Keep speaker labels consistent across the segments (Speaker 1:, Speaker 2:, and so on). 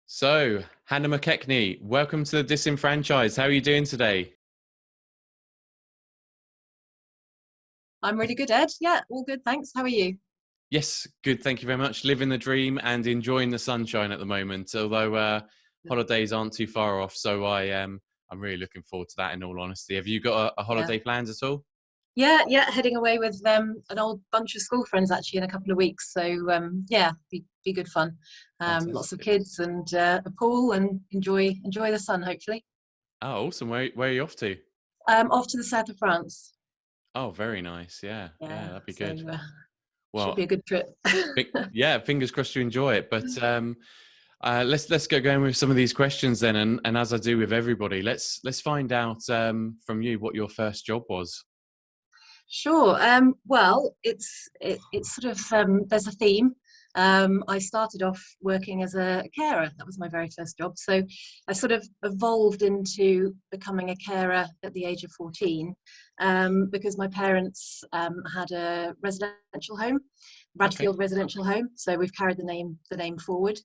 Speaker 1: So, Hannah MacKechnie, welcome to the Disenfranchised. How are you doing today?
Speaker 2: I'm really good, Ed. Yeah, all good, thanks. How are you?
Speaker 1: Yes, good. Thank you very much. Living the dream and enjoying the sunshine at the moment. Although holidays aren't too far off, so I'm really looking forward to that. In all honesty, have you got a
Speaker 2: Yeah.
Speaker 1: holiday plans at all?
Speaker 2: Yeah, heading away with an old bunch of school friends actually in a couple of weeks. So yeah, be good fun. Lots of
Speaker 1: Fantastic.
Speaker 2: kids and a pool and enjoy the sun hopefully.
Speaker 1: Oh, awesome. Where are you off to?
Speaker 2: Off to the south of France.
Speaker 1: Oh, very nice. Yeah,
Speaker 2: Yeah,
Speaker 1: that'd be
Speaker 2: so
Speaker 1: good.
Speaker 2: should be
Speaker 1: Well,
Speaker 2: a good trip.
Speaker 1: yeah, fingers crossed you enjoy it. But let's get going with some of these questions then, and as I do with everybody, let's find out from you what your first job was.
Speaker 2: Sure. Well, it's sort of there's a theme. I started off working as a carer. That was my very first job. So I sort of evolved into becoming a carer at the age of 14 because my parents had a residential home,
Speaker 1: Okay.
Speaker 2: Radfield Residential Home. So we've carried the name forward.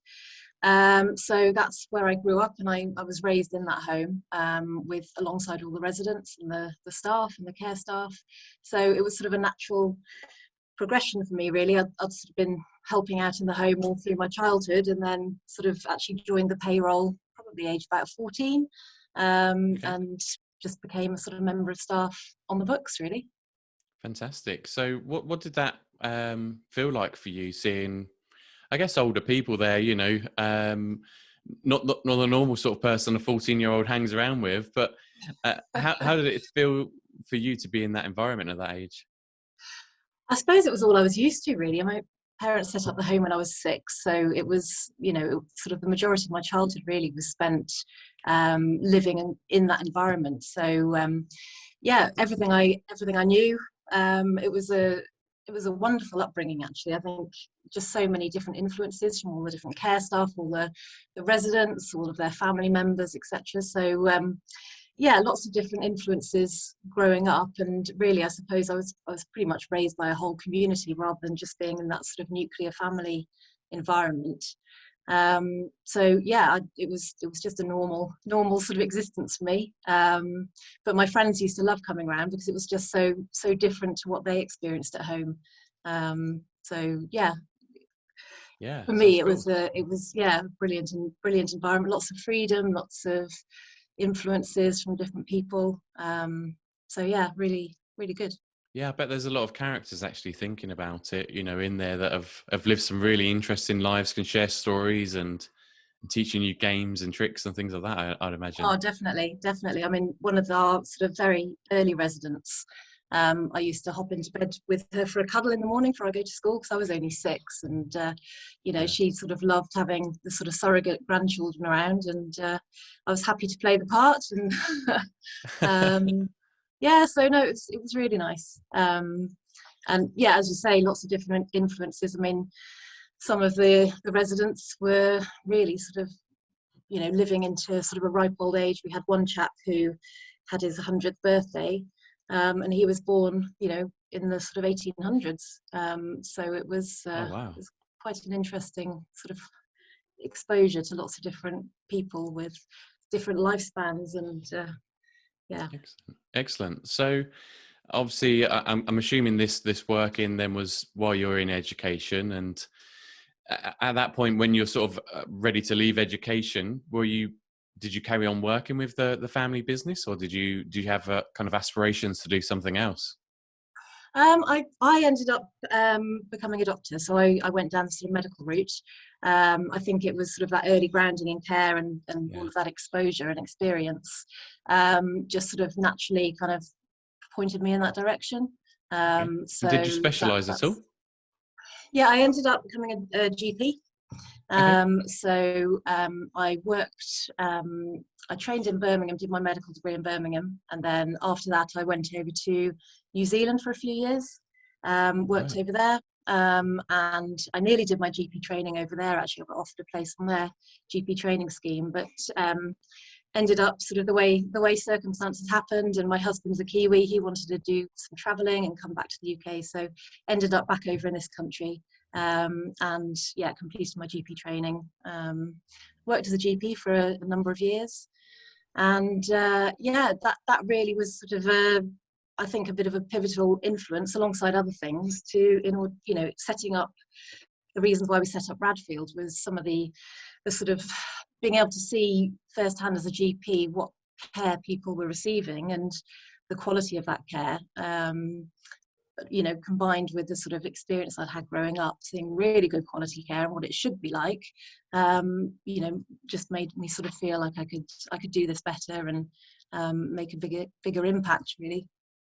Speaker 2: So that's where I grew up, and I was raised in that home with alongside all the residents and the staff and the care staff. So it was sort of a natural progression for me, really. I'd sort of been helping out in the home all through my childhood, and then sort of actually joined the payroll probably age about 14,
Speaker 1: Okay.
Speaker 2: and just became a sort of member of staff on the books, really.
Speaker 1: Fantastic. So what did that feel like for you seeing, I guess, older people there, not the normal sort of person a 14-year-old hangs around with, but how did it feel for you to be in that environment at that age?
Speaker 2: I suppose it was all I was used to, really. My parents set up the home when I was 6, so it was, sort of the majority of my childhood really was spent living in that environment. So yeah, everything I knew. It was a wonderful upbringing, actually. I think just so many different influences from all the different care staff, all the residents, all of their family members, etc. So yeah, lots of different influences growing up, and really, I suppose I was pretty much raised by a whole community rather than just being in that sort of nuclear family environment. So yeah, it was just a normal sort of existence for me. But my friends used to love coming around because it was just so different to what they experienced at home. So yeah,
Speaker 1: Yeah,
Speaker 2: for
Speaker 1: sounds
Speaker 2: me
Speaker 1: cool.
Speaker 2: it was yeah, brilliant environment, lots of freedom, lots of influences from different people. So yeah, really good.
Speaker 1: Yeah, I bet there's a lot of characters actually thinking about it, in there that have lived some really interesting lives, can share stories and teaching you games and tricks and things like that, I'd imagine.
Speaker 2: Oh, definitely. I mean, one of our sort of very early residents, I used to hop into bed with her for a cuddle in the morning before I go to school because I was only 6, and
Speaker 1: Yeah.
Speaker 2: she sort of loved having the sort of surrogate grandchildren around, and I was happy to play the part, and um, yeah, so no, it was really nice. And yeah, as you say, lots of different influences. I mean, some of the residents were really sort of living into sort of a ripe old age. We had one chap who had his 100th birthday, and he was born, in the sort of 1800s. So
Speaker 1: Oh,
Speaker 2: it
Speaker 1: wow.
Speaker 2: was quite an interesting sort of exposure to lots of different people with different lifespans, and yeah.
Speaker 1: Excellent. Excellent. So obviously, I'm assuming this working then was while you were in education, and at that point when you're sort of ready to leave education, did you carry on working with the family business, or do you have kind of aspirations to do something else?
Speaker 2: I ended up becoming a doctor, so I went down the sort of medical route. I think it was sort of that early grounding in care and all
Speaker 1: Yeah.
Speaker 2: of that exposure and experience just sort of naturally kind of pointed me in that direction.
Speaker 1: Okay. And did you
Speaker 2: So
Speaker 1: specialize at all?
Speaker 2: that's yeah, I ended up becoming a GP.
Speaker 1: Okay.
Speaker 2: I worked, I trained in Birmingham, did my medical degree in Birmingham, and then after that, I went over to New Zealand for a few years, worked
Speaker 1: Right.
Speaker 2: over there, and I nearly did my GP training over there. Actually, I got offered a place on their GP training scheme, but ended up sort of the way circumstances happened, and my husband's a Kiwi. He wanted to do some travelling and come back to the UK, so ended up back over in this country. and yeah, completed my GP training. Worked as a GP for a number of years, and yeah, that really was sort of I think a bit of a pivotal influence alongside other things in order, setting up the reasons why we set up Radfield was some of the sort of being able to see firsthand as a GP what care people were receiving and the quality of that care, combined with the sort of experience I'd had growing up, seeing really good quality care and what it should be like, just made me sort of feel like I could do this better and make a bigger impact, really.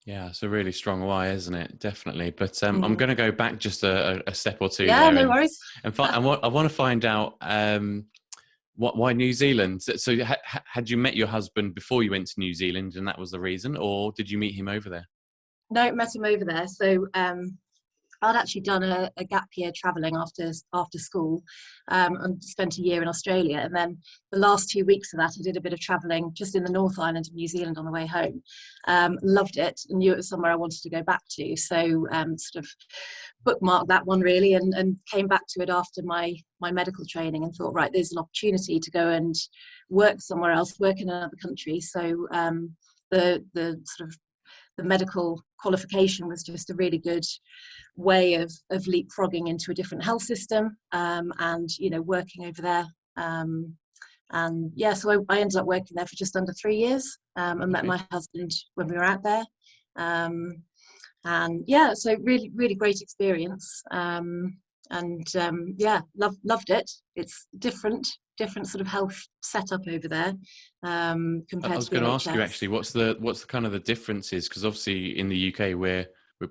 Speaker 1: Yeah, it's a really strong why, isn't it? Definitely. But I'm going to go back just a step or two
Speaker 2: yeah,
Speaker 1: there,
Speaker 2: no worries.
Speaker 1: I want to find out why New Zealand. So had you met your husband before you went to New Zealand, and that was the reason, or did you meet him over there?
Speaker 2: No, met him over there. So I'd actually done a gap year travelling after school, and spent a year in Australia. And then the last 2 weeks of that, I did a bit of travelling just in the North Island of New Zealand on the way home. Loved it and knew it was somewhere I wanted to go back to. So sort of bookmarked that one really, and came back to it after my medical training and thought, right, there's an opportunity to go and work somewhere else, work in another country. So the sort of the medical qualification was just a really good way of leapfrogging into a different health system, and working over there, and yeah, so I ended up working there for just under 3 years, and met my husband when we were out there, and yeah, so really great experience, and yeah, loved it. It's different sort of health setup over there, compared
Speaker 1: I was
Speaker 2: to the
Speaker 1: going to
Speaker 2: NHS.
Speaker 1: ask you actually, what's the kind of the differences? Because obviously in the UK we're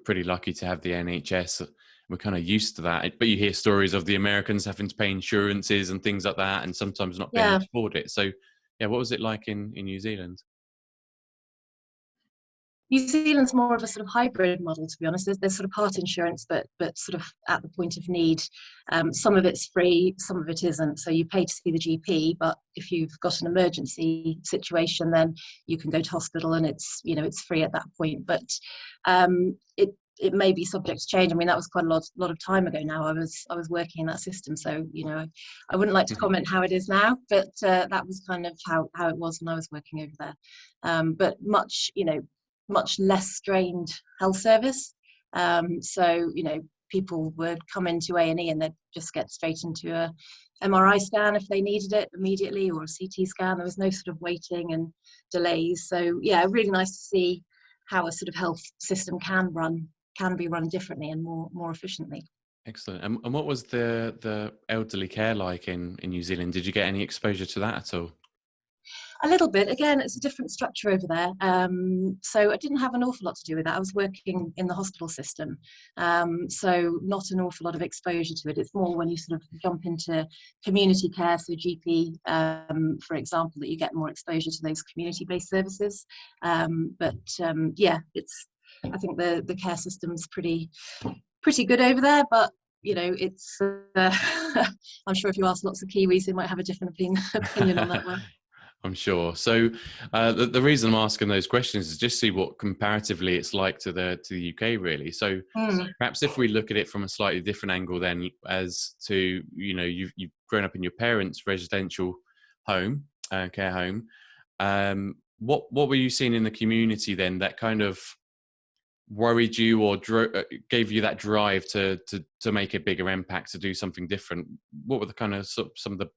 Speaker 1: pretty lucky to have the NHS. We're kind of used to that, but you hear stories of the Americans having to pay insurances and things like that, and sometimes not being able to afford it. So, yeah, what was it like in New Zealand?
Speaker 2: New Zealand's more of a sort of hybrid model, to be honest. There's sort of part insurance, but sort of at the point of need. Some of it's free, some of it isn't. So you pay to see the GP, but if you've got an emergency situation, then you can go to hospital and it's free at that point. But it may be subject to change. I mean, that was quite a lot of time ago now. I was working in that system, so I wouldn't like to comment how it is now, but that was kind of how it was when I was working over there. But much less strained health service. So people would come into A&E and they'd just get straight into a MRI scan if they needed it immediately, or a CT scan. There was no sort of waiting and delays. So yeah, really nice to see how a sort of health system can be run differently and more efficiently.
Speaker 1: Excellent. And what was the elderly care like in New Zealand? Did you get any exposure to that at all?
Speaker 2: A little bit. Again, it's a different structure over there. So I didn't have an awful lot to do with that. I was working in the hospital system. So not an awful lot of exposure to it. It's more when you sort of jump into community care, so GP, for example, that you get more exposure to those community-based services. But yeah, I think the care system's pretty good over there, but it's I'm sure if you ask lots of Kiwis, they might have a different opinion on that one.
Speaker 1: I'm sure. So the reason I'm asking those questions is just see what comparatively it's like to the UK, really. So perhaps if we look at it from a slightly different angle, then as to you've grown up in your parents' residential home, care home. What were you seeing in the community then that kind of worried you or gave you that drive to make a bigger impact, to do something different? What were the kind of some of the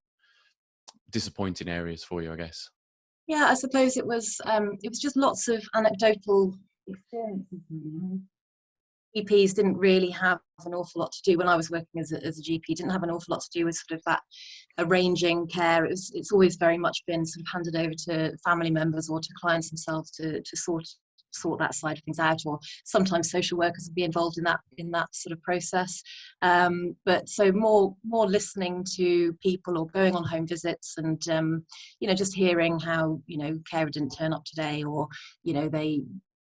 Speaker 1: disappointing areas for you, I guess?
Speaker 2: Yeah, I suppose it was just lots of anecdotal experiences. GPs didn't really have an awful lot to do when I was working as a GP. Didn't have an awful lot to do with sort of that arranging care. It's always very much been sort of handed over to family members or to clients themselves to sort that side of things out, or sometimes social workers would be involved in that sort of process, but so more listening to people or going on home visits and just hearing how carer didn't turn up today, or they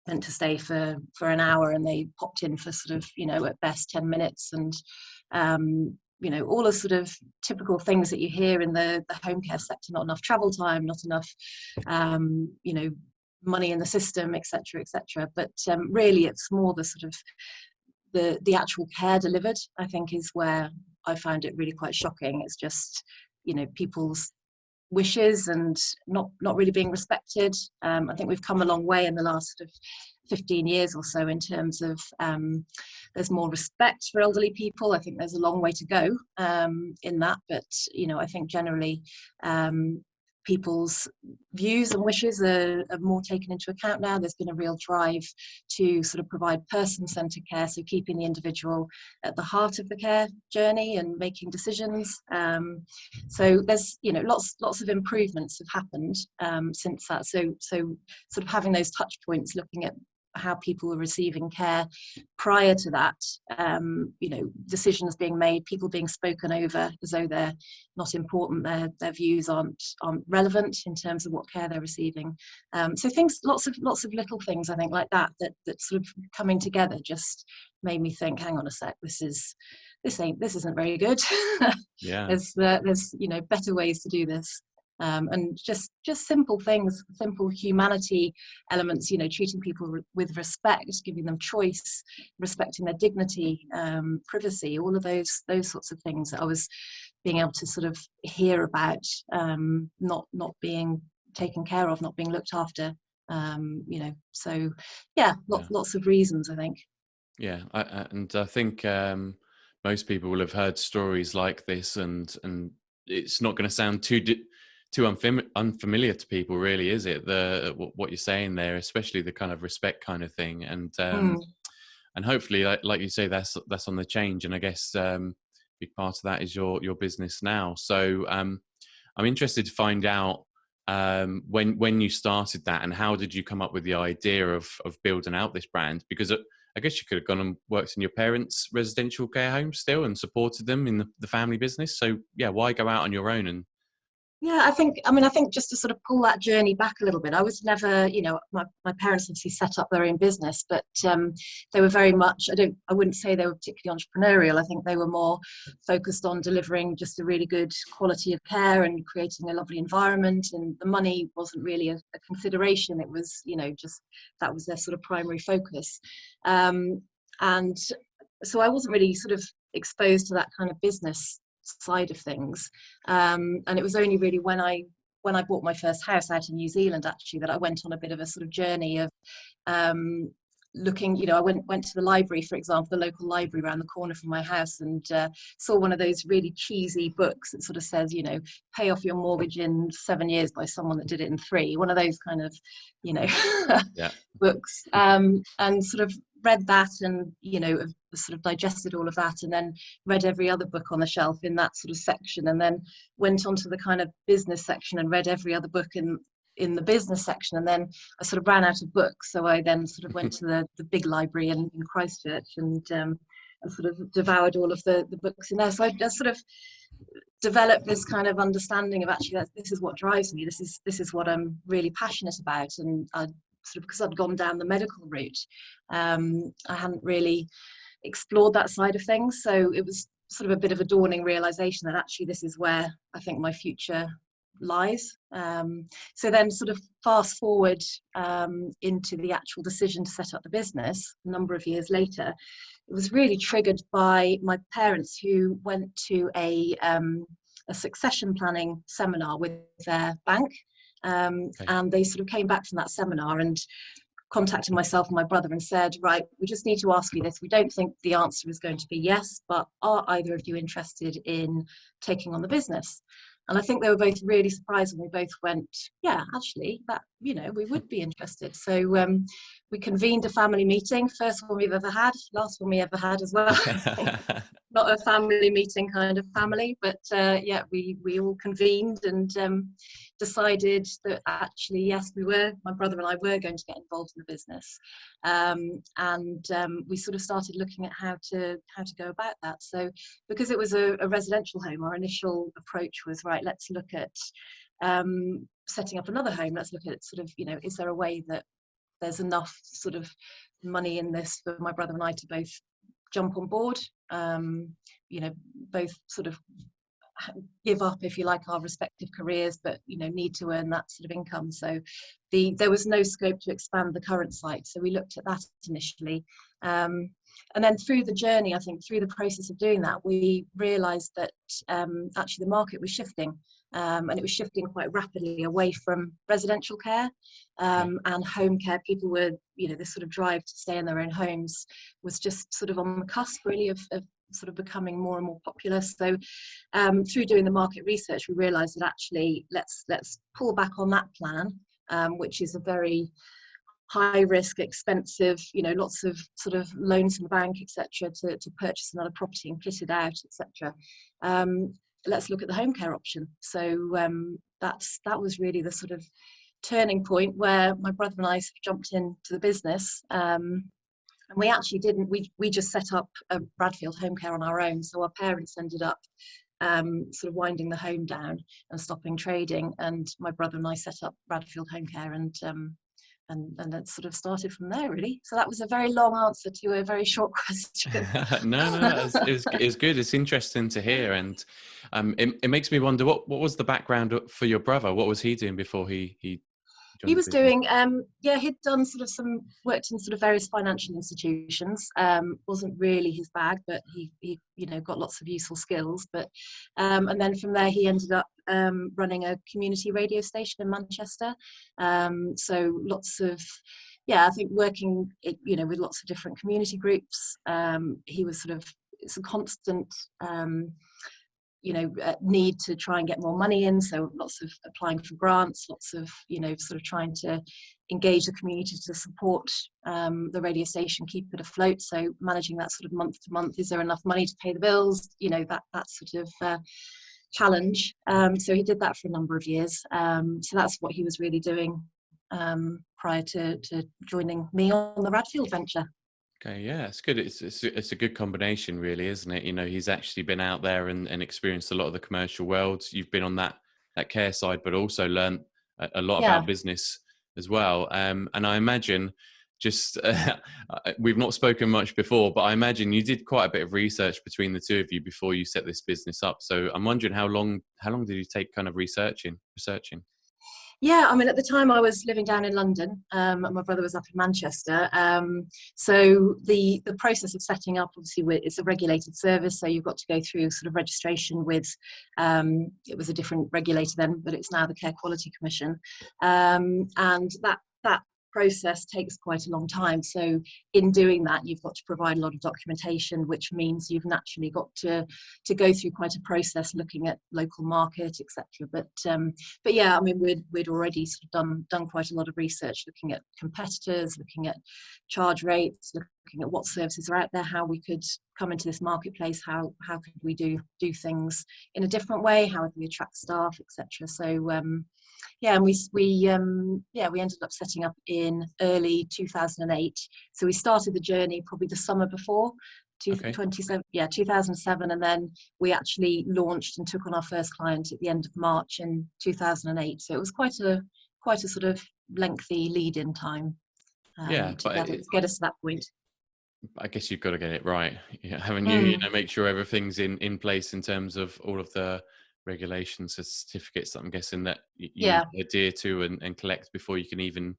Speaker 2: meant to stay for an hour and they popped in for sort of at best 10 minutes, and all the sort of typical things that you hear in the home care sector. Not enough travel time, not enough money in the system, etc. But really it's more the sort of the actual care delivered, I think, is where I found it really quite shocking. It's just, people's wishes and not really being respected. I think we've come a long way in the last sort of 15 years or so in terms of there's more respect for elderly people. I think there's a long way to go in that, but I think generally people's views and wishes are more taken into account now. There's been a real drive to sort of provide person-centered care, so keeping the individual at the heart of the care journey and making decisions. So there's lots of improvements have happened since that. So sort of having those touch points, looking at how people were receiving care prior to that, decisions being made, people being spoken over as though they're not important, their views aren't relevant in terms of what care they're receiving. So things, lots of little things, I think, like that sort of coming together just made me think, hang on a sec, this isn't very good.
Speaker 1: Yeah.
Speaker 2: There's better ways to do this. And just simple things, simple humanity elements, treating people with respect, giving them choice, respecting their dignity, privacy, all of those sorts of things that I was being able to sort of hear about, not being taken care of, not being looked after, so lots of reasons, I think.
Speaker 1: Yeah, I think most people will have heard stories like this, and it's not going to sound too unfamiliar to people, really, is it? What you're saying there, especially the kind of respect kind of thing, and hopefully, like you say, that's on the change. And I guess big part of that is your business now. So I'm interested to find out when you started that, and how did you come up with the idea of building out this brand? Because I guess you could have gone and worked in your parents' residential care home still and supported them in the family business. So yeah, why go out on your own? And
Speaker 2: yeah, I think just to sort of pull that journey back a little bit, I was never, my parents obviously set up their own business, but they were very much, I wouldn't say they were particularly entrepreneurial. I think they were more focused on delivering just a really good quality of care and creating a lovely environment, and the money wasn't really a consideration. It was, just that was their sort of primary focus. And so I wasn't really sort of exposed to that kind of business side of things, and it was only really when I bought my first house out in New Zealand, actually, that I went on a bit of a sort of journey of looking. I went to the library, for example, the local library around the corner from my house, and saw one of those really cheesy books that sort of says, pay off your mortgage in 7 years by someone that did it in 3. One of those kind of
Speaker 1: yeah.
Speaker 2: books, and sort of read that, and sort of digested all of that, and then read every other book on the shelf in that sort of section, and then went on to the kind of business section and read every other book in the business section, and then I sort of ran out of books, so I then sort of went to the big library in Christchurch, and sort of devoured all of the books in there. So I just sort of developed this kind of understanding of, actually, this is what drives me, this is what I'm really passionate about. And I sort of, because I'd gone down the medical route, I hadn't really explored that side of things, so it was sort of a bit of a dawning realization that actually this is where I think my future lies. So then sort of fast forward into the actual decision to set up the business a number of years later. It was really triggered by my parents, who went to a succession planning seminar with their bank, and they sort of came back from that seminar and contacted myself and my brother and said, right, we just need to ask you this. We don't think the answer is going to be yes, but are either of you interested in taking on the business? And I think they were both really surprised, and we both went, yeah, actually, that, we would be interested. So we convened a family meeting, first one we've ever had, last one we ever had as well. Not a family meeting kind of family, but we all convened and decided that actually, yes, my brother and I were going to get involved in the business, and we sort of started looking at how to go about that. So because it was a residential home, our initial approach was, right, let's look at setting up another home. Let's look at sort of, is there a way that there's enough sort of money in this for my brother and I to both jump on board, both sort of give up, if you like, our respective careers, but need to earn that sort of income. So there was no scope to expand the current site, so we looked at that initially. And then through the journey, I think through the process of doing that, we realised that actually the market was shifting, and it was shifting quite rapidly away from residential care and home care. People were, this sort of drive to stay in their own homes was just sort of on the cusp really of sort of becoming more and more popular. So through doing the market research, we realised that actually let's pull back on that plan, which is a very high risk, expensive, lots of sort of loans from the bank, etc., to purchase another property and fit it out, etc. Let's look at the home care option. So that was really the sort of turning point where my brother and I sort of jumped into the business. And we actually didn't, we just set up a Radfield Home Care on our own. So our parents ended up sort of winding the home down and stopping trading. And my brother and I set up Radfield Home Care, and it sort of started from there, really. So that was a very long answer to a very short question.
Speaker 1: No, it was good. It's interesting to hear, and it makes me wonder what was the background for your brother? What was he doing before he
Speaker 2: He was
Speaker 1: the business?
Speaker 2: doing, he'd done sort of worked in sort of various financial institutions. Wasn't really his bag, but he got lots of useful skills. But and then from there he ended up running a community radio station in Manchester. So lots of, I think working, with lots of different community groups. He was sort of, it's a constant need to try and get more money in, so lots of applying for grants, lots of sort of trying to engage the community to support the radio station, keep it afloat. So managing that sort of month to month, is there enough money to pay the bills, that sort of challenge. So he did that for a number of years. So that's what he was really doing prior to joining me on the Radfield venture.
Speaker 1: Okay, yeah, it's good. It's a good combination, really, isn't it? He's actually been out there and experienced a lot of the commercial world. You've been on that care side, but also learned a lot about business as well. And I imagine we've not spoken much before, but I imagine you did quite a bit of research between the two of you before you set this business up. So I'm wondering how long did you take kind of researching?
Speaker 2: Yeah, I mean, at the time I was living down in London, and my brother was up in Manchester. So the process of setting up, obviously, it's a regulated service, so you've got to go through sort of registration with, it was a different regulator then, but it's now the Care Quality Commission, and that process takes quite a long time. So in doing that, you've got to provide a lot of documentation, which means you've naturally got to go through quite a process looking at local market, etc. But yeah, I mean, we'd already sort of done quite a lot of research, looking at competitors, looking at charge rates, looking at what services are out there, how we could come into this marketplace, how could we do things in a different way, how would we attract staff, etc. So and we ended up setting up in early 2008. So we started the journey probably the summer before, 2007, and then we actually launched and took on our first client at the end of March in 2008. So it was quite a sort of lengthy lead-in time to get us to that point.
Speaker 1: I guess you've got to get it right, haven't you? Make sure everything's in place in terms of all of the regulations and certificates that I'm guessing that you adhere to and collect before you can even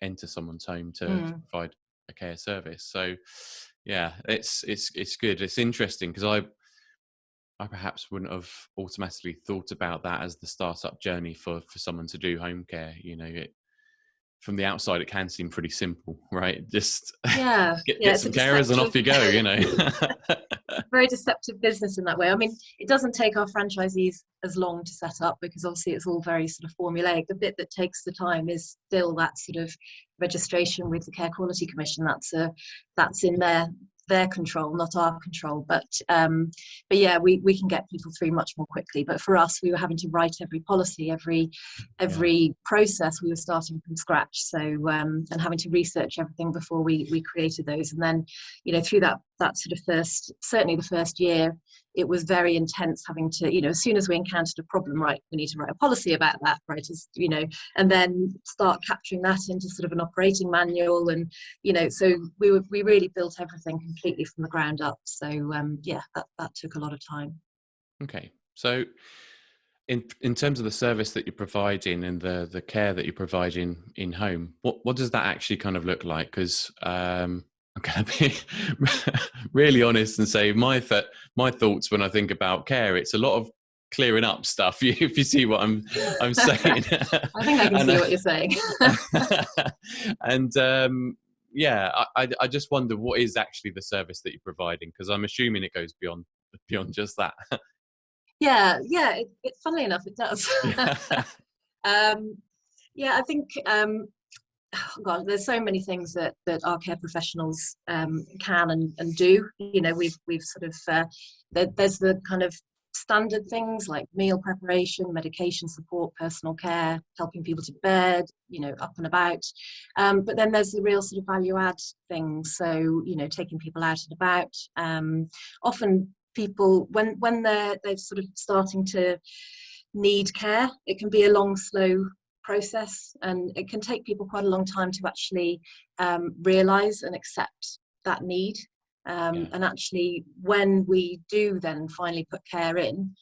Speaker 1: enter someone's home to provide a care service. So it's good. It's interesting because I perhaps wouldn't have automatically thought about that as the startup journey for someone to do home care. From the outside it can seem pretty simple, right? Just get some carers and off you go.
Speaker 2: Very deceptive business in that way. I mean, it doesn't take our franchisees as long to set up because obviously it's all very sort of formulaic. The bit that takes the time is still that sort of registration with the Care Quality Commission. That's in their control, not our control. But yeah, we can get people through much more quickly. But for us, we were having to write every policy, every process. We were starting from scratch. So and having to research everything before we created those. And then through that sort of certainly the first year, it was very intense having to, as soon as we encountered a problem, right, we need to write a policy about that, right, and then start capturing that into sort of an operating manual. And, so we really built everything completely from the ground up. So, that took a lot of time.
Speaker 1: Okay. So in terms of the service that you're providing and the care that you're providing in home, what does that actually kind of look like? Because I'm going to be really honest and say my thoughts when I think about care. It's a lot of clearing up stuff. If you see what I'm saying.
Speaker 2: I think I can
Speaker 1: and,
Speaker 2: see what you're saying.
Speaker 1: and yeah, I just wonder what is actually the service that you're providing, because I'm assuming it goes beyond just that.
Speaker 2: Yeah, funnily enough, it does.
Speaker 1: Yeah.
Speaker 2: Yeah, I think oh God, there's so many things that our care professionals can and do. You know, we've sort of there's the kind of standard things like meal preparation, medication support, personal care, helping people to bed, you know, up and about. But then there's the real sort of value add things. So, you know, taking people out and about. Often people, when they're sort of starting to need care, it can be a long, slow process, and it can take people quite a long time to actually realize and accept that need.
Speaker 1: Yeah.
Speaker 2: And actually, when we do then finally put care in,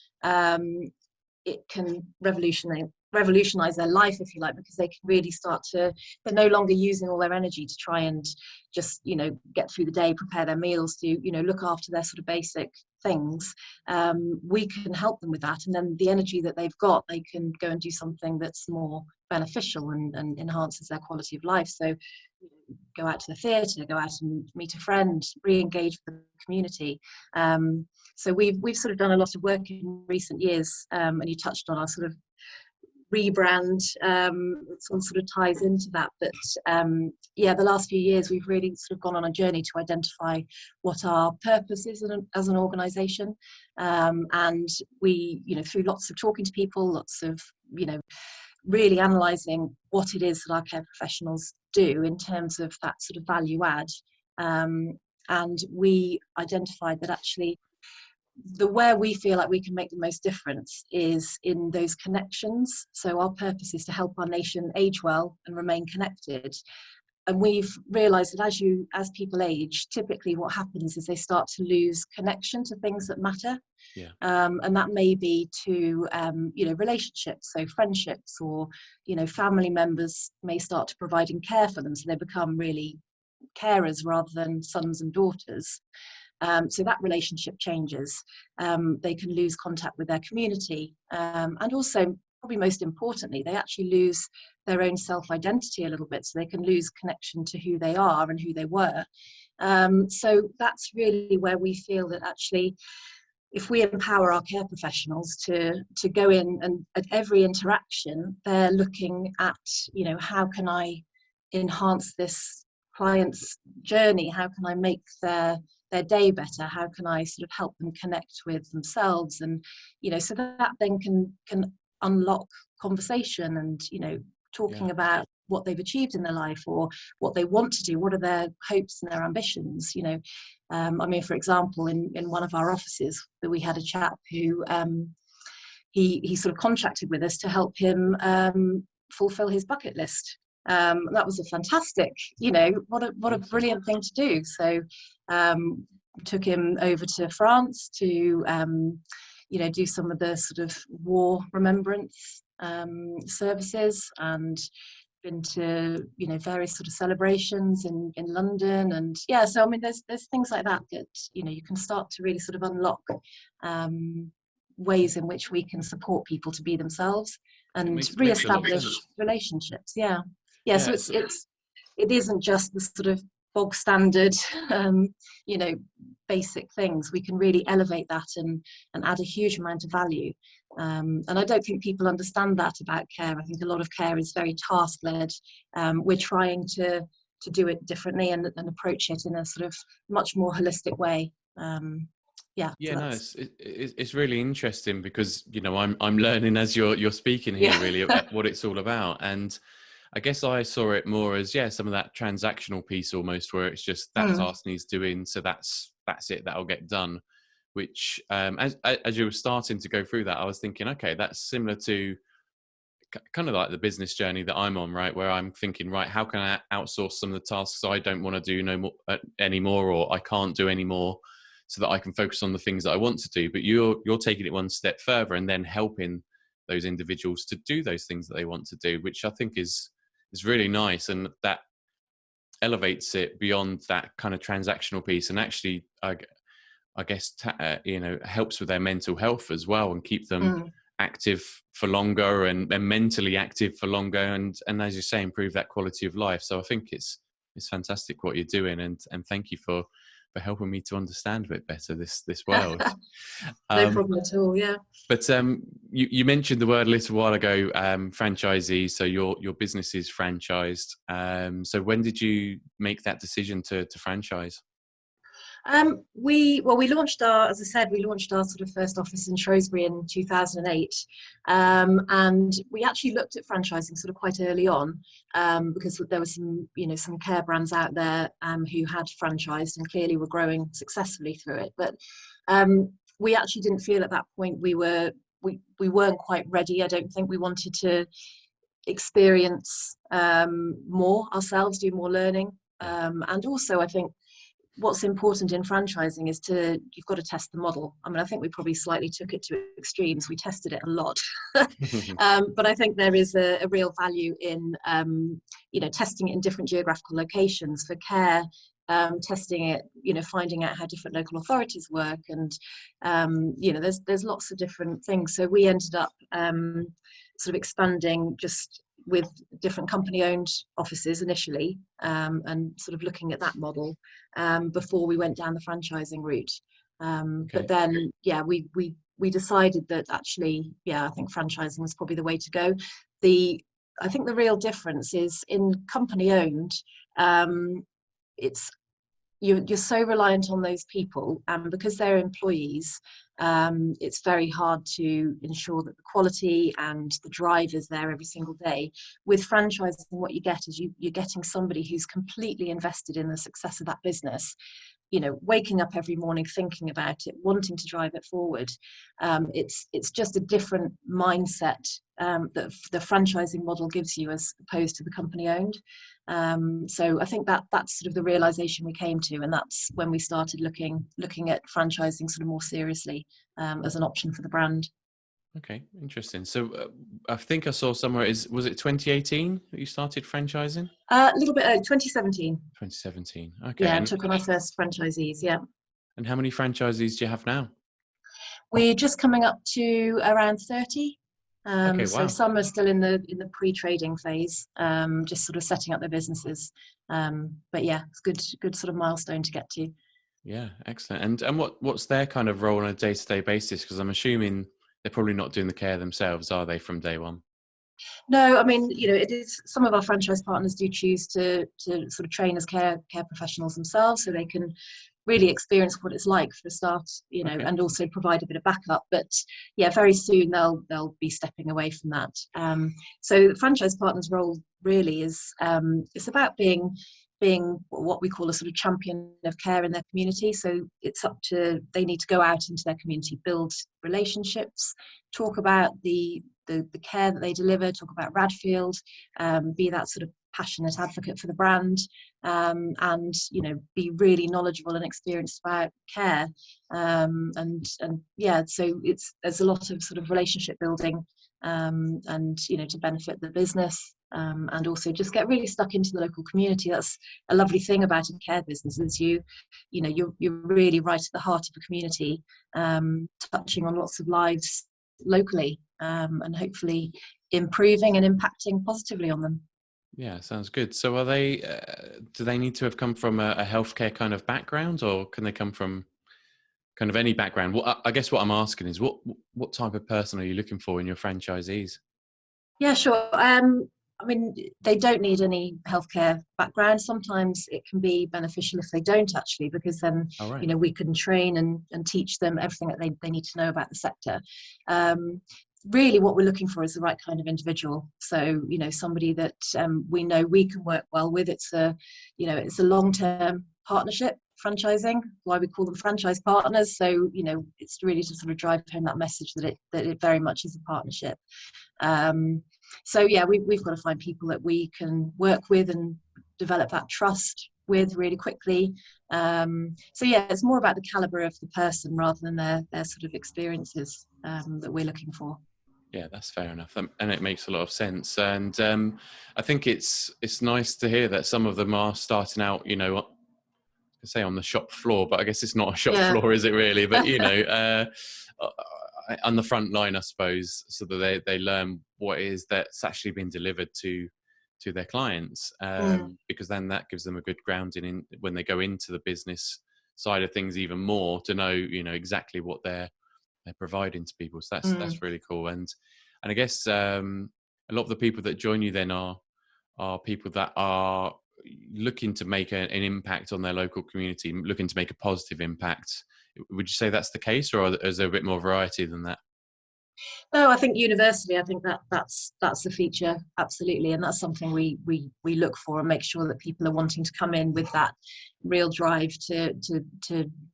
Speaker 2: it can revolutionize their life, if you like, because they can really start to, they're no longer using all their energy to try and just, you know, get through the day, prepare their meals, to, you know, look after their sort of basic things. We can help them with that, and then the energy that they've got, they can go and do something that's more beneficial and enhances their quality of life. So go out to the theatre, go out and meet a friend, re-engage with the community. So we've sort of done a lot of work in recent years, and you touched on our sort of rebrand, sort of ties into that. But yeah, the last few years we've really sort of gone on a journey to identify what our purpose is as an organisation, and we, you know, through lots of talking to people, lots of, you know, really analysing what it is that our care professionals do in terms of that sort of value add, and we identified that actually where we feel like we can make the most difference is in those connections. So our purpose is to help our nation age well and remain connected. And we've realised that as people age, typically what happens is they start to lose connection to things that matter.
Speaker 1: Yeah.
Speaker 2: And that may be to, you know, relationships, so friendships, or, you know, family members may start to providing care for them, so they become really carers rather than sons and daughters. So that relationship changes. They can lose contact with their community, and also, probably most importantly, they actually lose their own self-identity a little bit, so they can lose connection to who they are and who they were. So that's really where we feel that actually, if we empower our care professionals to go in, and at every interaction they're looking at, you know, how can I enhance this client's journey, how can I make their day better, how can I sort of help them connect with themselves, and, you know, so that then can unlock conversation and, you know, talking about what they've achieved in their life or what they want to do, what are their hopes and their ambitions, you know. I mean, for example, in one of our offices, that we had a chap who he sort of contracted with us to help him fulfill his bucket list. That was a fantastic, you know, what a brilliant thing to do. So took him over to France to, you know, do some of the sort of war remembrance services, and been to, you know, various sort of celebrations in London. And yeah, so I mean, there's things like that, you know, you can start to really sort of unlock ways in which we can support people to be themselves and re-establish relationships. Yeah. So it isn't just the sort of bog standard, you know, basic things. We can really elevate that and add a huge amount of value. And I don't think people understand that about care. I think a lot of care is very task-led. We're trying to do it differently and approach it in a sort of much more holistic way.
Speaker 1: It's really interesting, because, you know, I'm learning as you're speaking here, really, about what it's all about. And I guess I saw it more as, some of that transactional piece almost, where it's just that task needs doing, so that's it, that'll get done. Which, as you were starting to go through that, I was thinking, okay, that's similar to kind of like the business journey that I'm on, right? Where I'm thinking, right, how can I outsource some of the tasks I don't want to do anymore, or I can't do anymore, so that I can focus on the things that I want to do. But you're taking it one step further and then helping those individuals to do those things that they want to do, which I think is really nice. And that elevates it beyond that kind of transactional piece, and actually, I guess, helps with their mental health as well, and keep them active for longer, and mentally active for longer, and as you say, improve that quality of life. So I think it's fantastic what you're doing, and thank you for helping me to understand a bit better this world.
Speaker 2: No problem at all. Yeah.
Speaker 1: But you mentioned the word a little while ago, franchisee. So your business is franchised. So when did you make that decision to franchise?
Speaker 2: We launched our sort of first office in Shrewsbury in 2008, and we actually looked at franchising sort of quite early on, because there were some care brands out there who had franchised and clearly were growing successfully through it. But we actually didn't feel at that point we weren't quite ready. I don't think we wanted to experience more ourselves, do more learning, and also I think what's important in franchising is you've got to test the model. I mean, I think we probably slightly took it to extremes. We tested it a lot, but I think there is a real value in, testing it in different geographical locations for care, testing it, finding out how different local authorities work, and, there's lots of different things. So we ended up sort of expanding just with different company-owned offices initially, and sort of looking at that model before we went down the franchising route. But then, we decided that actually, I think franchising was probably the way to go. I think the real difference is in company-owned, you're so reliant on those people, and because they're employees, it's very hard to ensure that the quality and the drive is there every single day. With franchising, what you get is you're getting somebody who's completely invested in the success of that business, waking up every morning thinking about it, wanting to drive it forward. It's just a different mindset that the franchising model gives you as opposed to the company owned. So I think that's sort of the realization we came to, and that's when we started looking at franchising sort of more seriously as an option for the brand.
Speaker 1: Okay, interesting. So I think I saw somewhere, was it 2018 that you started franchising?
Speaker 2: A little bit, 2017.
Speaker 1: 2017. Okay.
Speaker 2: Yeah, took on our first franchisees. Yeah.
Speaker 1: And how many franchisees do you have now?
Speaker 2: We're just coming up to around 30.
Speaker 1: Okay,
Speaker 2: so
Speaker 1: wow.
Speaker 2: some are still in the pre-trading phase, just sort of setting up their businesses. But yeah, it's good sort of milestone to get to.
Speaker 1: Yeah, excellent. And what's their kind of role on a day-to-day basis? Because I'm assuming they're probably not doing the care themselves, are they, from day one?
Speaker 2: No, I mean, it is, some of our franchise partners do choose to sort of train as care professionals themselves, so they can really experience what it's like for a start,
Speaker 1: Okay.
Speaker 2: and also provide a bit of backup. But yeah, very soon they'll be stepping away from that. So the franchise partner's role really is it's about being what we call a sort of champion of care in their community. So they need to go out into their community, build relationships, talk about the care that they deliver, talk about Radfield, be that sort of passionate advocate for the brand, and be really knowledgeable and experienced about care, and so there's a lot of sort of relationship building, and to benefit the business, and also just get really stuck into the local community. That's a lovely thing about a care business, is you're really right at the heart of the community, touching on lots of lives locally, and hopefully improving and impacting positively on them.
Speaker 1: Yeah, sounds good. So are they, do they need to have come from a healthcare kind of background, or can they come from kind of any background? Well, I guess what I'm asking is what type of person are you looking for in your franchisees?
Speaker 2: Yeah, sure. I mean, they don't need any healthcare background. Sometimes it can be beneficial if they don't, actually, because then,
Speaker 1: All right.
Speaker 2: we can train and teach them everything that they need to know about the sector. Really what we're looking for is the right kind of individual. So, somebody that we know we can work well with. It's a long-term partnership, franchising, why we call them franchise partners. So, it's really to sort of drive home that message that it very much is a partnership. So yeah, we've got to find people that we can work with and develop that trust with really quickly. So yeah, it's more about the caliber of the person rather than their sort of experiences that we're looking for.
Speaker 1: Yeah, that's fair enough, and it makes a lot of sense. And I think it's nice to hear that some of them are starting out, you know, I say on the shop floor, but I guess it's not a shop
Speaker 2: Yeah.
Speaker 1: floor, is it really? But you know, on the front line, I suppose, so that they learn what it is that's actually been delivered to their clients,
Speaker 2: Mm,
Speaker 1: because then that gives them a good grounding in when they go into the business side of things even more, to know, you know, exactly what they're providing to people. So
Speaker 2: mm.
Speaker 1: that's really cool. And I guess a lot of the people that join you then are people that are looking to make an impact on their local community, looking to make a positive impact. Would you say that's the case, or is there a bit more variety than that?
Speaker 2: No, I think universally, I think that's the feature, absolutely, and that's something we look for and make sure that people are wanting to come in with that real drive to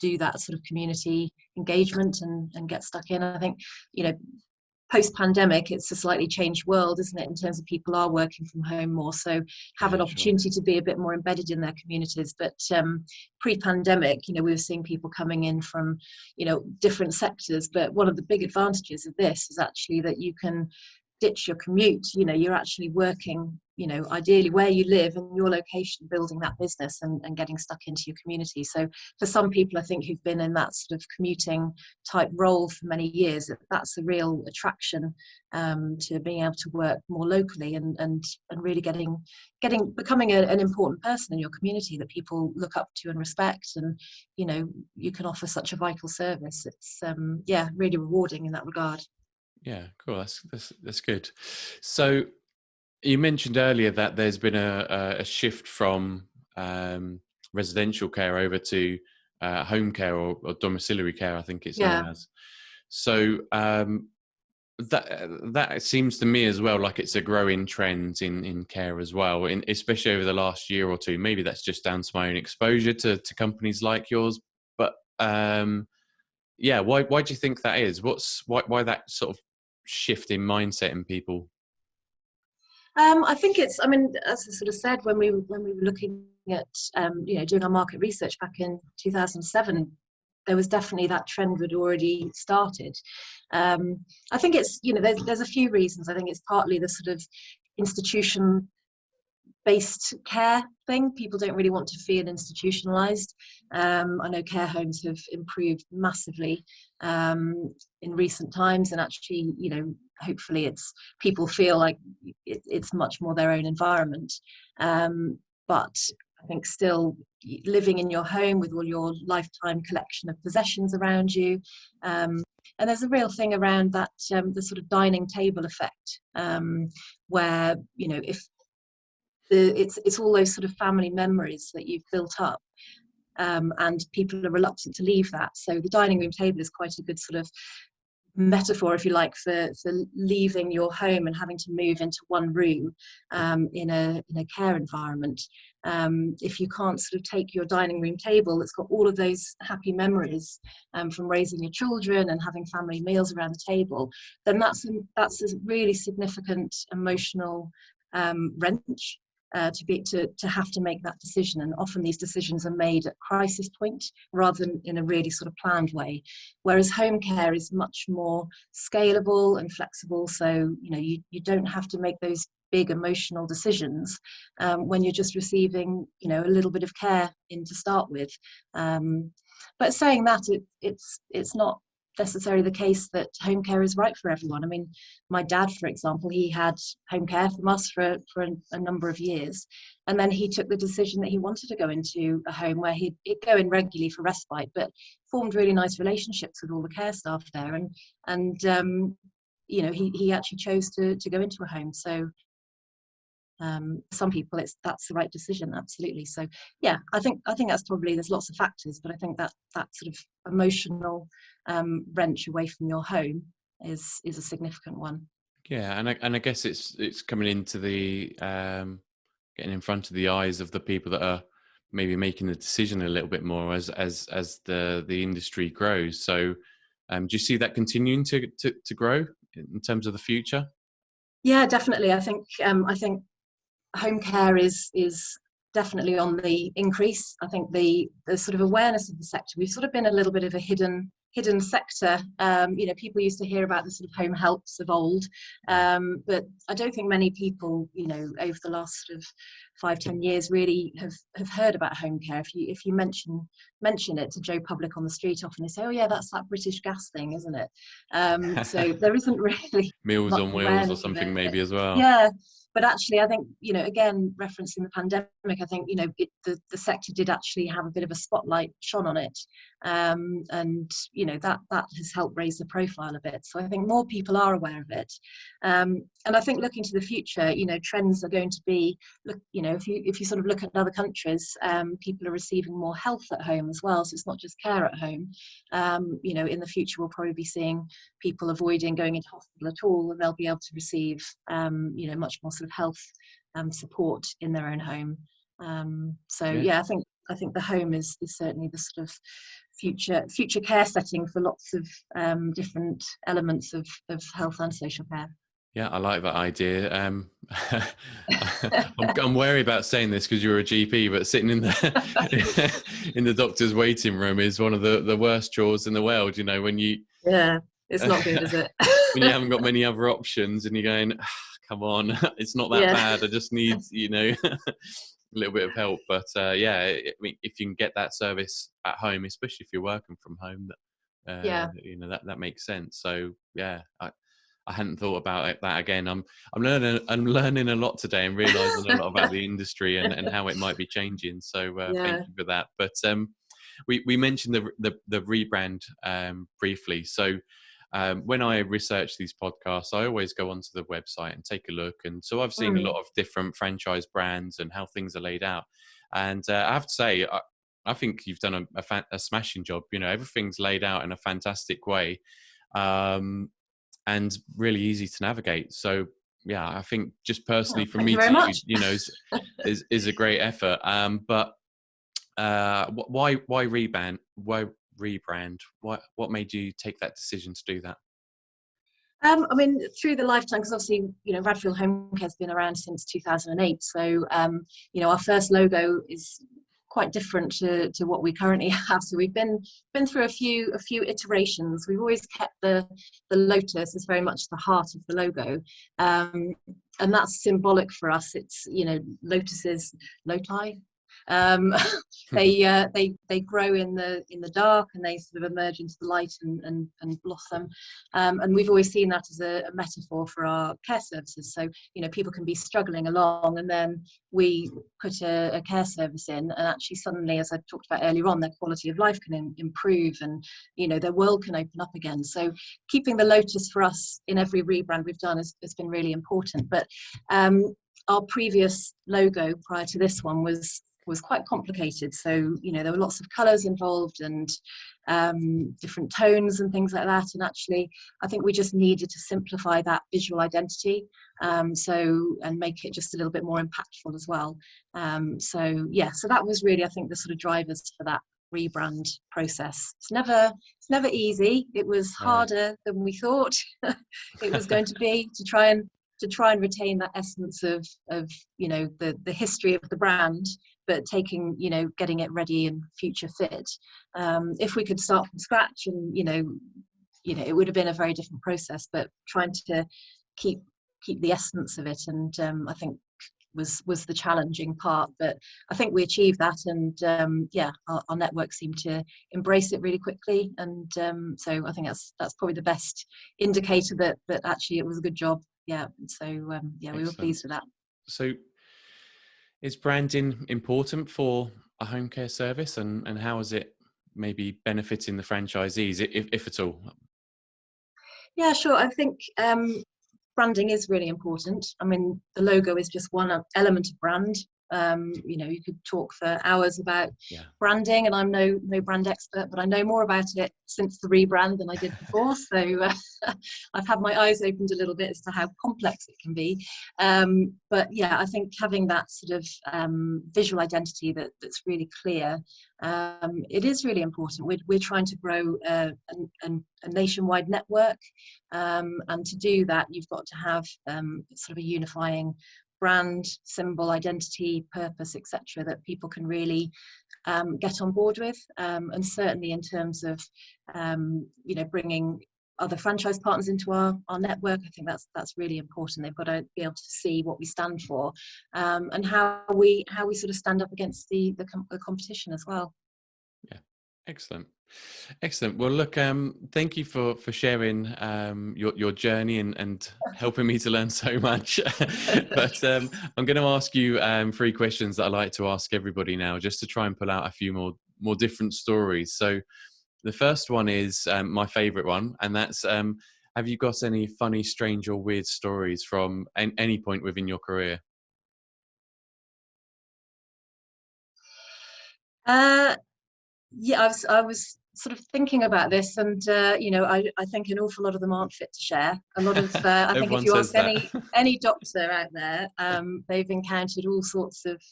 Speaker 2: do that sort of community engagement and get stuck in. I think, you know, post-pandemic, it's a slightly changed world, isn't it, in terms of people are working from home more, so have an
Speaker 1: Yeah, sure.
Speaker 2: opportunity to be a bit more embedded in their communities. But pre-pandemic, you know, we were seeing people coming in from, you know, different sectors. But one of the big advantages of this is actually that you can ditch your commute. You know, you're actually working, you know, ideally where you live in your location, building that business and getting stuck into your community. So for some people, I think, who've been in that sort of commuting type role for many years, that's a real attraction to being able to work more locally and really becoming an important person in your community that people look up to and respect. And, you know, you can offer such a vital service. It's yeah, really rewarding in that regard.
Speaker 1: Yeah, cool. That's good. So you mentioned earlier that there's been a shift from residential care over to home care, or domiciliary care, I think it's known
Speaker 2: Yeah.
Speaker 1: as. So that seems to me as well like it's a growing trend in care as well, especially over the last year or two. Maybe that's just down to my own exposure to companies like yours, but yeah, why do you think that is? Why that sort of shift in mindset in people?
Speaker 2: I think it's, I mean, as I sort of said, when we were looking at, you know, doing our market research back in 2007, there was definitely that trend had already started. I think it's, you know, there's a few reasons. I think it's partly the sort of institution based care thing. People don't really want to feel institutionalized. I know care homes have improved massively in recent times, and actually, you know, hopefully it's people feel like it's much more their own environment. But I think still living in your home with all your lifetime collection of possessions around you. And there's a real thing around that, the sort of dining table effect, where, you know, if it's all those sort of family memories that you've built up, and people are reluctant to leave that. So the dining room table is quite a good sort of metaphor, if you like, for leaving your home and having to move into one room in a care environment. If you can't sort of take your dining room table that's got all of those happy memories from raising your children and having family meals around the table, then that's a really significant emotional wrench. To have to make that decision, and often these decisions are made at crisis point rather than in a really sort of planned way, whereas home care is much more scalable and flexible. So, you know, you don't have to make those big emotional decisions when you're just receiving, you know, a little bit of care in to start with. But saying that, it's not necessarily the case that home care is right for everyone. I mean, my dad, for example, he had home care from us for a number of years, and then he took the decision that he wanted to go into a home where he'd go in regularly for respite, but formed really nice relationships with all the care staff there, and you know, he actually chose to go into a home. So some people that's the right decision, absolutely. So yeah, I think that's probably, there's lots of factors, but I think that sort of emotional wrench away from your home is a significant one.
Speaker 1: Yeah, and I guess it's coming into the getting in front of the eyes of the people that are maybe making the decision a little bit more as the industry grows. So do you see that continuing to grow in terms of the future?
Speaker 2: Yeah, definitely. I think home care is definitely on the increase. I think the sort of awareness of the sector, we've sort of been a little bit of a hidden hidden sector. People used to hear about the sort of home helps of old, but I don't think many people, over the last sort of 5-10 years really have heard about home care. If you mention it to Joe Public on the street, often they say, oh yeah, that's that British Gas thing, isn't it? So there isn't really
Speaker 1: Meals
Speaker 2: much
Speaker 1: on Wheels or
Speaker 2: awareness of
Speaker 1: something
Speaker 2: it.
Speaker 1: maybe as well.
Speaker 2: Yeah, but actually I think, again, referencing the pandemic, I think, the sector did actually have a bit of a spotlight shone on it. And that has helped raise the profile a bit. So I think more people are aware of it. And I think looking to the future, trends are going to be, if you sort of look at other countries, people are receiving more health at home as well. So it's not just care at home. In the future, we'll probably be seeing people avoiding going into hospital at all, and they'll be able to receive, much more sort of health support in their own home. I think the home is certainly the sort of future care setting for lots of different elements of health and social care.
Speaker 1: Yeah, I like that idea. I'm wary about saying this because you're a GP, but sitting in the in the doctor's waiting room is one of the worst chores in the world. When you
Speaker 2: it's not good, is it?
Speaker 1: when you haven't got many other options and you're going, come on, it's not that bad. I just need a little bit of help. But I mean, if you can get that service at home, especially if you're working from home, that makes sense. So I hadn't thought about that again. I'm learning a lot today and realizing a lot about the industry and how it might be changing. So thank you for that. But we mentioned the rebrand briefly. So when I research these podcasts, I always go onto the website and take a look. And so I've seen a lot of different franchise brands and how things are laid out. And I have to say, I think you've done a smashing job. Everything's laid out in a fantastic way. And really easy to navigate. So I think just personally for me to is a great effort. But why rebrand? Why rebrand? What made you take that decision to do that?
Speaker 2: I mean, through the lifetime, because obviously, Radfield Home Care has been around since 2008. So, our first logo is quite different to what we currently have. So we've been through a few iterations. We've always kept the lotus as very much the heart of the logo, and that's symbolic for us. It's lotuses, loti. They grow in the dark, and they sort of emerge into the light and blossom. And we've always seen that as a metaphor for our care services. So people can be struggling along, and then we put a care service in, and actually suddenly, as I talked about earlier on, their quality of life can improve, and their world can open up again. So keeping the lotus for us in every rebrand we've done has been really important. But our previous logo prior to this one was quite complicated. So there were lots of colours involved and different tones and things like that. And actually, I think we just needed to simplify that visual identity, and make it just a little bit more impactful as well. So that was really, I think, the sort of drivers for that rebrand process. It's never easy. It was harder than we thought it was going to be to try and retain that essence of the history of the brand, but getting it ready and future fit. If we could start from scratch, and it would have been a very different process. But trying to keep the essence of it, and I think was the challenging part. But I think we achieved that, and our network seemed to embrace it really quickly. And so I think that's probably the best indicator that actually it was a good job. We were pleased with that.
Speaker 1: So is branding important for a home care service, and how is it maybe benefiting the franchisees, if at all?
Speaker 2: Yeah, sure. I think branding is really important. I mean, the logo is just one element of brand. You could talk for hours about branding, and I'm no brand expert, but I know more about it since the rebrand than I did before. So I've had my eyes opened a little bit as to how complex it can be. But I think having that sort of visual identity that's really clear, it is really important. We're trying to grow a nationwide network, and to do that, you've got to have sort of a unifying brand, symbol, identity, purpose, etc., that people can really get on board with. And certainly in terms of bringing other franchise partners into our network, I think that's really important. They've got to be able to see what we stand for, and how we sort of stand up against the competition as well.
Speaker 1: Yeah, excellent. Well, look, thank you for sharing your journey and helping me to learn so much. But I'm going to ask you 3 questions that I like to ask everybody now, just to try and pull out a few more different stories. So the first one is my favorite one, and that's have you got any funny, strange, or weird stories from any point within your career?
Speaker 2: Yeah, I was sort of thinking about this, and I think an awful lot of them aren't fit to share. A lot of I think if
Speaker 1: Everyone
Speaker 2: you
Speaker 1: says
Speaker 2: ask
Speaker 1: that.
Speaker 2: any doctor out there, they've encountered all sorts of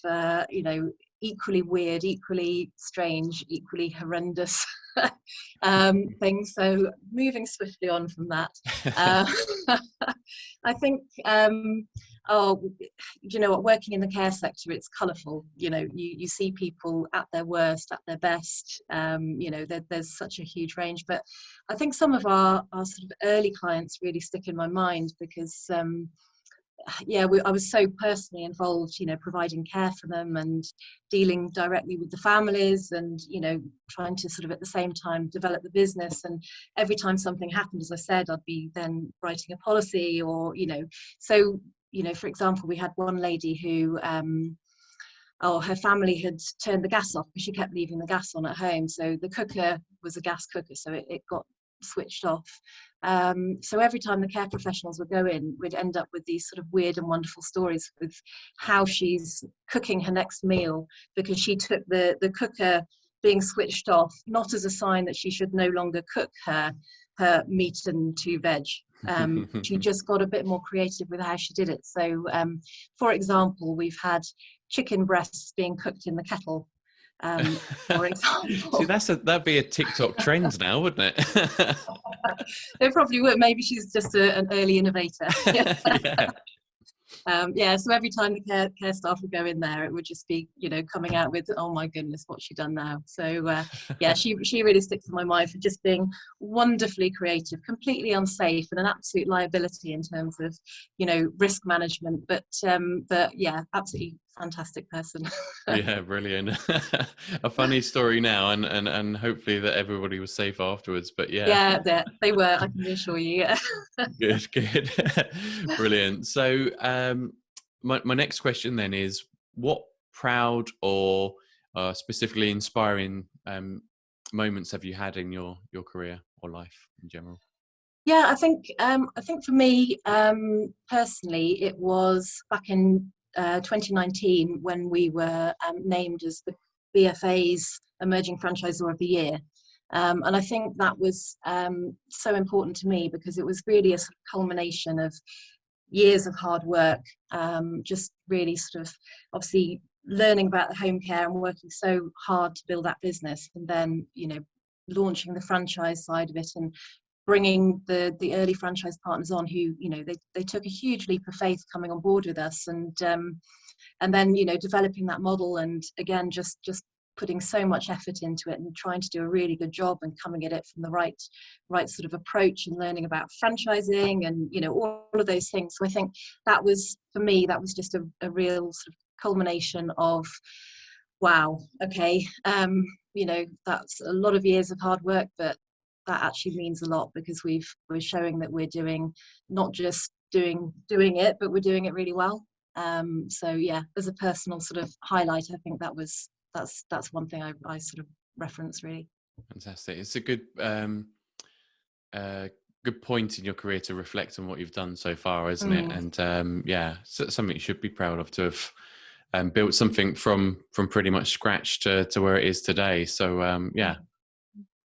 Speaker 2: equally weird, equally strange, equally horrendous things. So moving swiftly on from that, I think. Oh, you know what, working in the care sector, it's colourful. You see people at their worst, at their best. There's such a huge range, but I think some of our sort of early clients really stick in my mind because I was so personally involved, providing care for them and dealing directly with the families, and trying to sort of at the same time develop the business. And every time something happened, as I said, I'd be then writing a policy, or so for example, we had one lady who her family had turned the gas off because she kept leaving the gas on at home. So the cooker was a gas cooker, so it got switched off. So every time the care professionals would go in, we'd end up with these sort of weird and wonderful stories with how she's cooking her next meal, because she took the cooker being switched off not as a sign that she should no longer cook her meat and 2 veg. She just got a bit more creative with how she did it. So for example, we've had chicken breasts being cooked in the kettle, for example.
Speaker 1: See, that'd be a TikTok trend now, wouldn't it?
Speaker 2: It probably would. Maybe she's just an early innovator.
Speaker 1: Yeah.
Speaker 2: So every time the care staff would go in there, it would just be, coming out with, oh my goodness, what's she done now? So she really sticks in my mind for just being wonderfully creative, completely unsafe, and an absolute liability in terms of, risk management. But yeah, absolutely fantastic person.
Speaker 1: Yeah, brilliant. A funny story now, and hopefully that everybody was safe afterwards. But yeah.
Speaker 2: Yeah, they were, I can assure you. Yeah.
Speaker 1: Good. Brilliant. So my next question then is, what proud or specifically inspiring moments have you had in your career or life in general?
Speaker 2: Yeah, I think for me personally, it was back in 2019 when we were named as the BFA's Emerging Franchisor of the Year. And I think that was so important to me because it was really a sort of culmination of years of hard work, just really sort of obviously learning about the home care and working so hard to build that business, and then launching the franchise side of it and bringing the early franchise partners on who they took a huge leap of faith coming on board with us, and then developing that model, and again just putting so much effort into it and trying to do a really good job and coming at it from the right sort of approach, and learning about franchising and all of those things. So I think that was, for me, that was just a real sort of culmination of, wow, okay, that's a lot of years of hard work, but that actually means a lot because we're showing that we're doing, not just doing it, but we're doing it really well. So yeah, as a personal sort of highlight, I think that's one thing I sort of reference really.
Speaker 1: Fantastic. It's a good point in your career to reflect on what you've done so far, isn't it? And something you should be proud of, to have built something from pretty much scratch to where it is today. So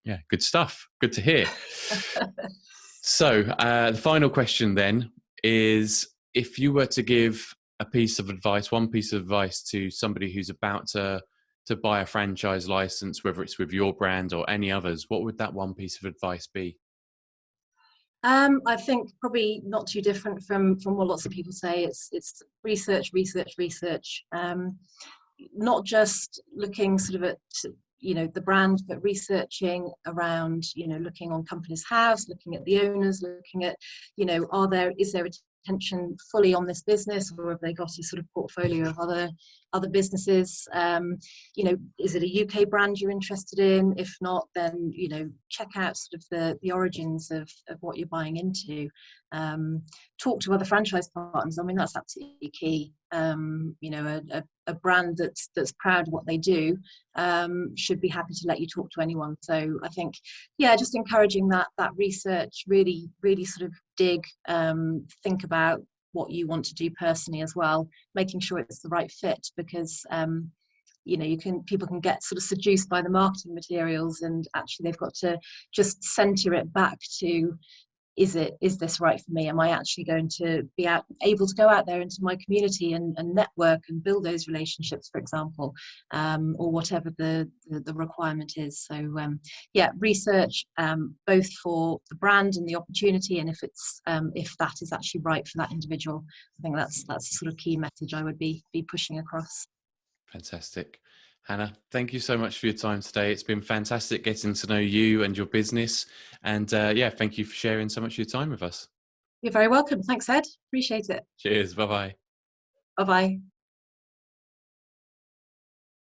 Speaker 1: yeah, good stuff. Good to hear. So the final question then is, if you were to give one piece of advice to somebody who's about to buy a franchise license, whether it's with your brand or any others, what would that one piece of advice be?
Speaker 2: I think probably not too different from what lots of people say. It's research, research, research. Not just looking sort of at, you know, the brand, but researching around, you know, looking on Companies House, looking at the owners, looking at, you know, is there attention fully on this business, or have they got a sort of portfolio of other businesses? You know, is it a UK brand you're interested in? If not, then, you know, check out sort of the origins of what you're buying into. Talk to other franchise partners. I mean, that's absolutely key. You know, a brand that's proud of what they do should be happy to let you talk to anyone. So I think, yeah, just encouraging that research, really sort of dig, think about what you want to do personally as well, making sure it's the right fit, because you know, people can get sort of seduced by the marketing materials, and actually they've got to just center it back to, is this right for me? Am I actually going to be able to go out there into my community and network and build those relationships, for example, or whatever the requirement is. So yeah, research, both for the brand and the opportunity, and if that is actually right for that individual. I think that's the sort of key message I would be pushing across.
Speaker 1: Fantastic. Hannah, thank you so much for your time today. It's been fantastic getting to know you and your business. And yeah, thank you for sharing so much of your time with us.
Speaker 2: You're very welcome. Thanks, Ed. Appreciate it.
Speaker 1: Cheers. Bye-bye.
Speaker 2: Bye-bye.